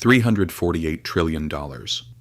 $348 trillion.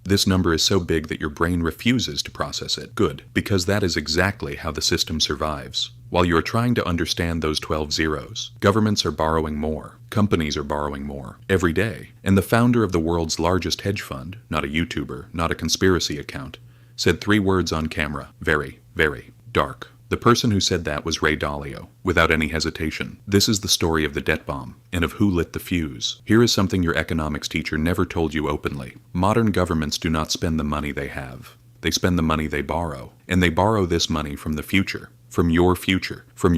This number is so big that your brain refuses to process it. Good, because that is exactly how the system survives. While you are trying to understand those 12 zeros, governments are borrowing more, companies are borrowing more, every day. And the founder of the world's largest hedge fund, not a YouTuber, not a conspiracy account, said 3 words on camera: very, very dark. The person who said that was Ray Dalio, without any hesitation. This is the story of the debt bomb, and of who lit the fuse. Here is something your economics teacher never told you openly. Modern governments do not spend the money they have. They spend the money they borrow, and they borrow this money from the future, from your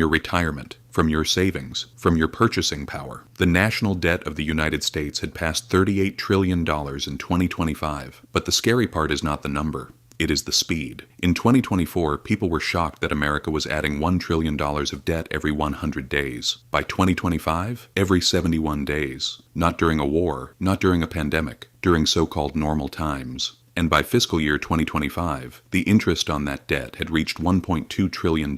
retirement, from your savings, from your purchasing power. The national debt of the United States had passed $38 trillion in 2025, but the scary part is not the number. It is the speed. In 2024, people were shocked that America was adding $1 trillion of debt every 100 days. By 2025, every 71 days. Not during a war, not during a pandemic, during so-called normal times. And by fiscal year 2025, the interest on that debt had reached $1.2 trillion,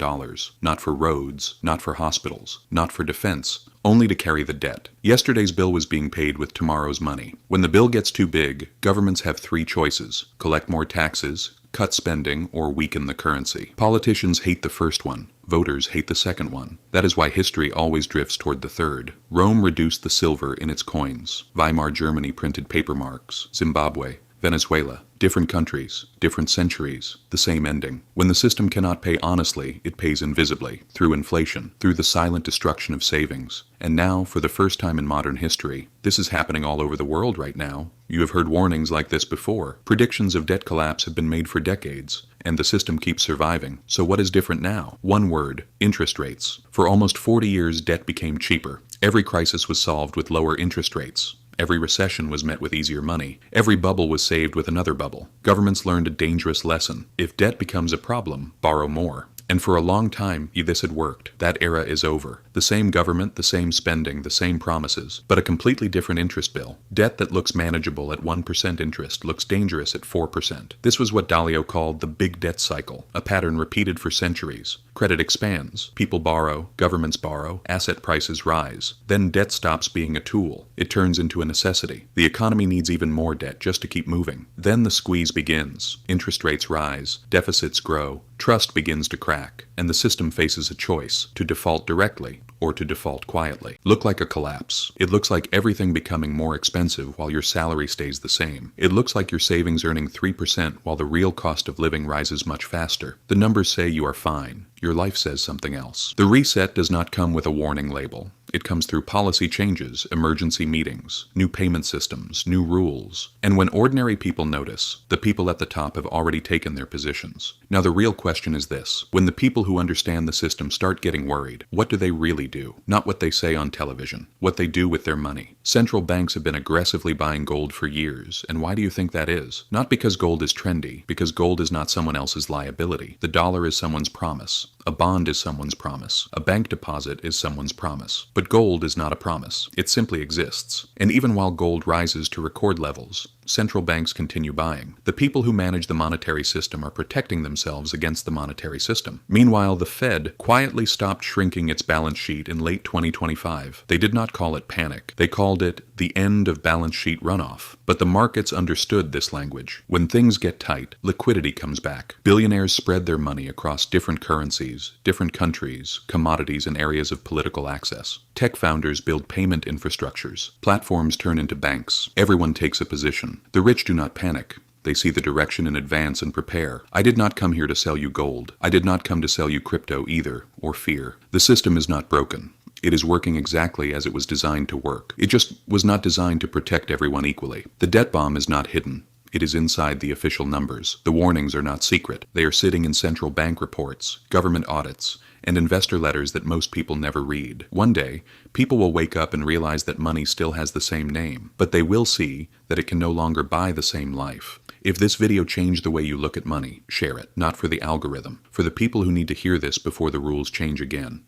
not for roads, not for hospitals, not for defense, only to carry the debt. Yesterday's bill was being paid with tomorrow's money. When the bill gets too big, governments have 3 choices: collect more taxes, cut spending, or weaken the currency. Politicians hate the first one. Voters hate the second one. That is why history always drifts toward the third. Rome reduced the silver in its coins. Weimar Germany printed paper marks. Zimbabwe, Venezuela, different countries, different centuries, the same ending. When the system cannot pay honestly, it pays invisibly, through inflation, through the silent destruction of savings. And now, for the first time in modern history, this is happening all over the world right now. You have heard warnings like this before. Predictions of debt collapse have been made for decades, and the system keeps surviving. So what is different now? One word: interest rates. For almost 40 years, debt became cheaper. Every crisis was solved with lower interest rates. Every recession was met with easier money. Every bubble was saved with another bubble. Governments learned a dangerous lesson. If debt becomes a problem, borrow more. And for a long time, this had worked. That era is over. The same government, the same spending, the same promises, but a completely different interest bill. Debt that looks manageable at 1% interest looks dangerous at 4%. This was what Dalio called the big debt cycle, a pattern repeated for centuries. Credit expands. People borrow, governments borrow, asset prices rise. Then debt stops being a tool. It turns into a necessity. The economy needs even more debt just to keep moving. Then the squeeze begins. Interest rates rise, deficits grow, trust begins to crack, and the system faces a choice: to default directly or to default quietly. Look like a collapse. It looks like everything becoming more expensive while your salary stays the same. It looks like your savings earning 3% while the real cost of living rises much faster. The numbers say you are fine. Your life says something else. The reset does not come with a warning label. It comes through policy changes, emergency meetings, new payment systems, new rules. And when ordinary people notice, the people at the top have already taken their positions. Now the real question is this: when the people who understand the system start getting worried, what do they really do? Not what they say on television, what they do with their money. Central banks have been aggressively buying gold for years, and why do you think that is? Not because gold is trendy, because gold is not someone else's liability. The dollar is someone's promise. A bond is someone's promise. A bank deposit is someone's promise. But gold is not a promise. It simply exists. And even while gold rises to record levels, central banks continue buying. The people who manage the monetary system are protecting themselves against the monetary system. Meanwhile, the Fed quietly stopped shrinking its balance sheet in late 2025. They did not call it panic. They called it the end of balance sheet runoff. But the markets understood this language. When things get tight, liquidity comes back. Billionaires spread their money across different currencies, different countries, commodities, and areas of political access. Tech founders build payment infrastructures. Platforms turn into banks. Everyone takes a position. The rich do not panic. They see the direction in advance and prepare. I did not come here to sell you gold. I did not come to sell you crypto either, or fear. The system is not broken. It is working exactly as it was designed to work. It just was not designed to protect everyone equally. The debt bomb is not hidden. It is inside the official numbers. The warnings are not secret. They are sitting in central bank reports, government audits, and investor letters that most people never read. One day, people will wake up and realize that money still has the same name, but they will see that it can no longer buy the same life. If this video changed the way you look at money, share it, not for the algorithm, for the people who need to hear this before the rules change again.